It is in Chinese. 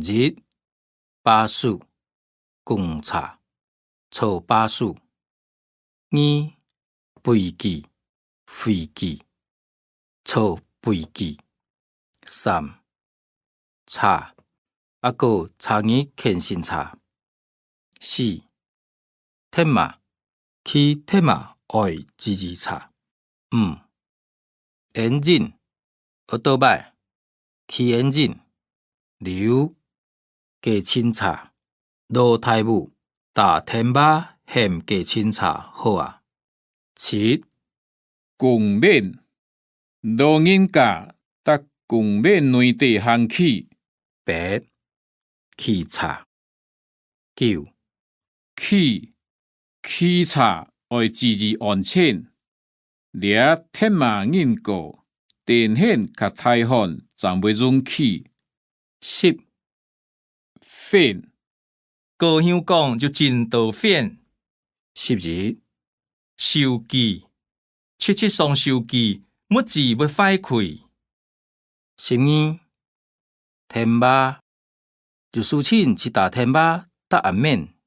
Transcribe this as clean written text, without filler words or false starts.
日巴士公车坐巴士。二飞机坐飞机。三查个查验健身查。四天马去天马爱自己查。五engine 倒摆去 engine。六加清查落台舞打天马嫌加清查好啊。七公免老人家搭公免内地航起。八汽车。九汽车爱自己安全。掠天马人过电线甲大汉暂袂容起。十反高香港就真道反。12手机七双手机木字要坏开。12天马就事情去打天马搭暗面。